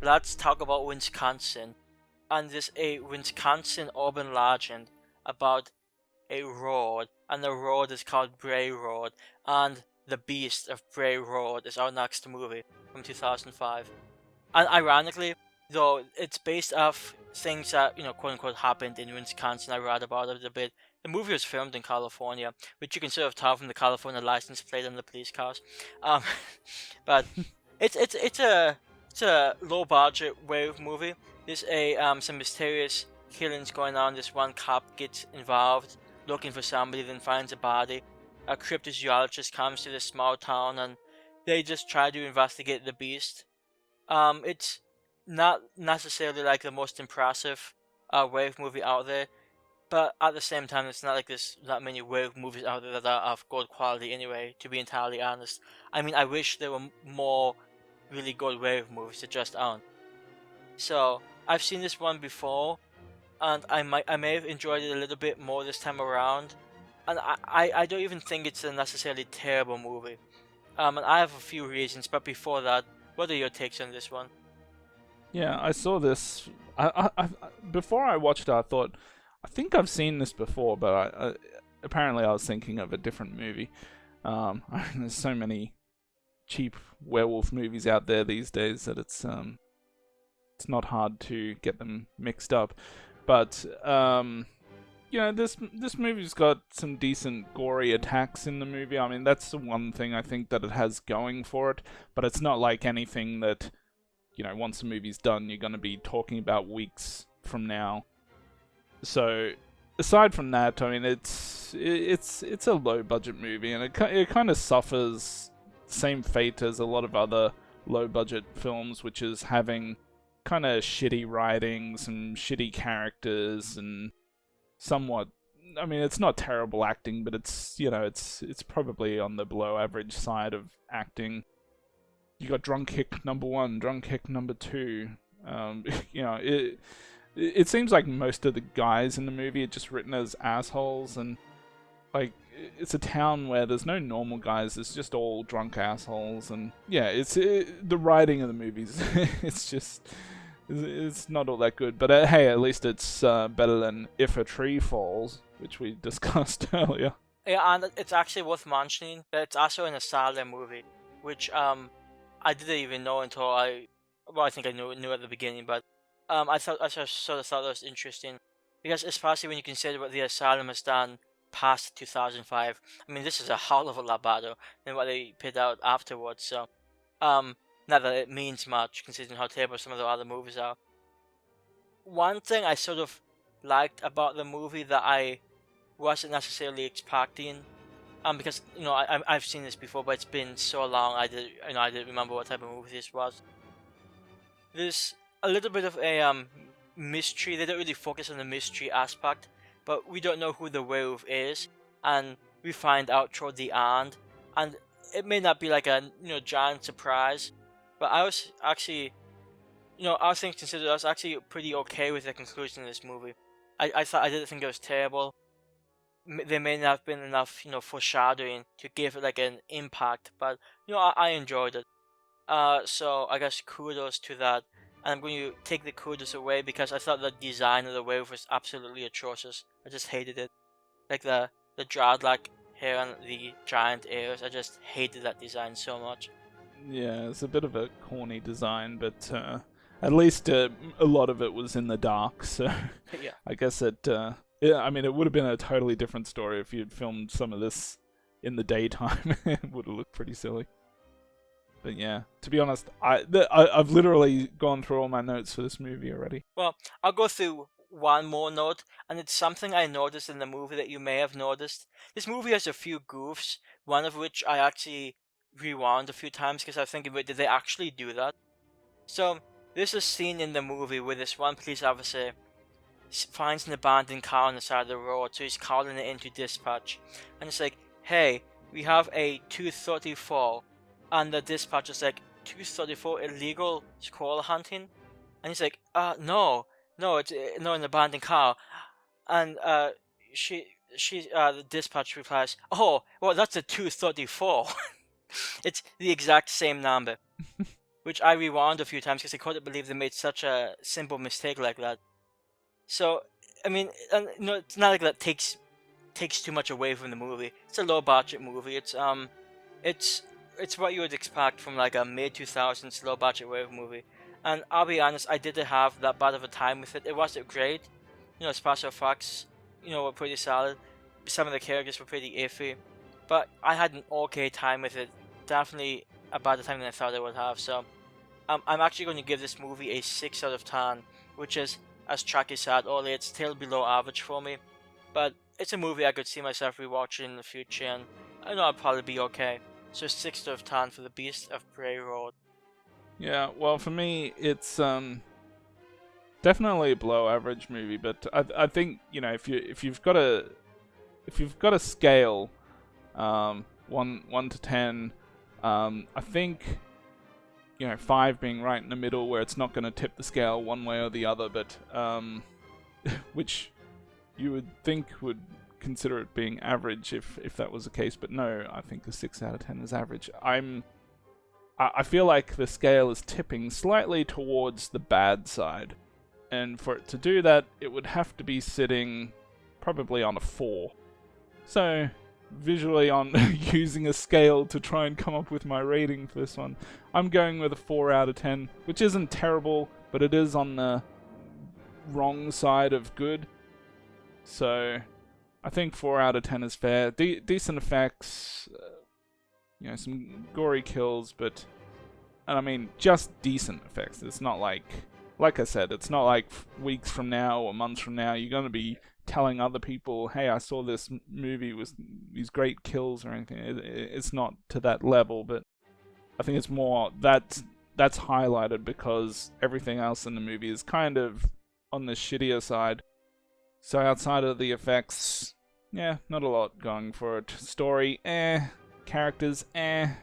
let's talk about Wisconsin. And there's a Wisconsin urban legend about a road, and the road is called Bray Road, and The Beast of Bray Road is our next movie from 2005. And ironically, though it's based off things that, quote unquote, happened in Wisconsin, I read about it a bit. The movie was filmed in California, which you can sort of tell from the California license plate on the police cars. Um, but it's a low budget werewolf movie. There's some mysterious killings going on. This one cop gets involved looking for somebody, then finds a body. A cryptozoologist comes to this small town, and they just try to investigate the beast. It's not necessarily like the most impressive werewolf movie out there, but at the same time, it's not like there's that many werewolf movies out there that are of good quality anyway, to be entirely honest. I mean, I wish there were more really good werewolf movies, there just aren't. So, I've seen this one before, and I may have enjoyed it a little bit more this time around. And I don't even think it's a necessarily terrible movie. And I have a few reasons, but before that, what are your takes on this one? Yeah, I saw this. Before I watched it, I thought, I think I've seen this before, but apparently I was thinking of a different movie. There's so many cheap werewolf movies out there these days that it's not hard to get them mixed up. But this movie's got some decent gory attacks in the movie. I mean, that's the one thing I think that it has going for it. But it's not like anything that, once the movie's done, you're going to be talking about weeks from now. So, aside from that, I mean, it's a low budget movie, and it kind of suffers the same fate as a lot of other low budget films, which is having kind of shitty writing, some shitty characters, and somewhat, I mean, it's not terrible acting, but it's probably on the below average side of acting. You got drunk hick number 1, drunk hick number 2. It seems like most of the guys in the movie are just written as assholes, and like, it's a town where there's no normal guys, it's just all drunk assholes, and yeah, the writing of the movies, it's not all that good, but hey, at least it's better than If a Tree Falls, which we discussed earlier. Yeah, and it's actually worth mentioning that it's also an asylum movie, which I didn't even know until I think I knew at the beginning, but I sort of thought that was interesting, because especially when you consider what the asylum has done past 2005. I mean, this is a hell of a lot better than what they put out afterwards. So, not that it means much considering how terrible some of the other movies are. One thing I sort of liked about the movie that I wasn't necessarily expecting, because I've seen this before, but it's been so long I didn't remember what type of movie this was. There's a little bit of a mystery. They don't really focus on the mystery aspect, but we don't know who the werewolf is, and we find out toward the end. And it may not be like a giant surprise, but I was actually, all things considered, I was actually pretty okay with the conclusion of this movie. I didn't think it was terrible. There may not have been enough foreshadowing to give it like an impact, but I enjoyed it. So I guess kudos to that. And I'm going to take the kudos away because I thought the design of the werewolf was absolutely atrocious. I just hated it. Like the dreadlock hair and the giant ears. I just hated that design so much. Yeah, it's a bit of a corny design, but at least a lot of it was in the dark, so Yeah. I guess it would have been a totally different story if you'd filmed some of this in the daytime. It would have looked pretty silly. But yeah, to be honest, I've literally gone through all my notes for this movie already. Well, I'll go through one more note, and it's something I noticed in the movie that you may have noticed. This movie has a few goofs, one of which I actually rewound a few times because I was thinking, wait, did they actually do that? So, there's a scene in the movie where this one police officer finds an abandoned car on the side of the road, so he's calling it into dispatch. And it's like, hey, we have a 234. And the dispatcher's like, 234 illegal squirrel hunting? And he's like, no, it's an abandoned car. And the dispatcher replies, oh, well, that's a 234. It's the exact same number. which I rewound a few times because I couldn't believe they made such a simple mistake like that. So, I mean, and, it's not like that takes too much away from the movie. It's a low budget movie. It's it's what you would expect from like a mid 2000s low budget werewolf movie. And I'll be honest, I didn't have that bad of a time with it. It wasn't great. Special effects, were pretty solid. Some of the characters were pretty iffy, but I had an okay time with it. Definitely a better time than I thought I would have. So, I'm actually going to give this movie a 6 out of 10, which is, as Chucky said earlier, it's still below average for me. But it's a movie I could see myself rewatching in the future, and I know I'll probably be okay. So 6 out of 10 for The Beast of Bray Road. Yeah, well, for me, it's definitely a below average movie, but I think if you've got a scale, 1 to 10, I think 5 being right in the middle, where it's not going to tip the scale one way or the other, but which you would think would consider it being average if that was the case, but no, I think a 6 out of 10 is average. I feel like the scale is tipping slightly towards the bad side, and for it to do that, it would have to be sitting probably on a 4. So, visually on using a scale to try and come up with my rating for this one, I'm going with a 4 out of 10, which isn't terrible, but it is on the wrong side of good. So, I think 4 out of 10 is fair. Decent effects, some gory kills, and I mean, just decent effects. It's not like I said, it's not like weeks from now or months from now you're going to be telling other people, hey, I saw this movie with these great kills or anything. It's not to that level, but I think it's more that's highlighted because everything else in the movie is kind of on the shittier side. So outside of the effects, yeah, not a lot going for it. Story, characters, the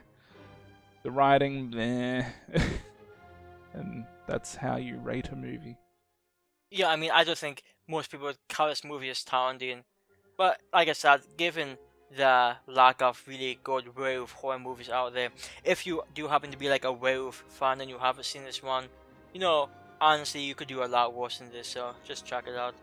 writing, and that's how you rate a movie. Yeah, I mean, I don't think most people would call this movie as talented, but like I said, given the lack of really good werewolf horror movies out there, if you do happen to be like a werewolf fan and you haven't seen this one, honestly, you could do a lot worse than this, so just check it out.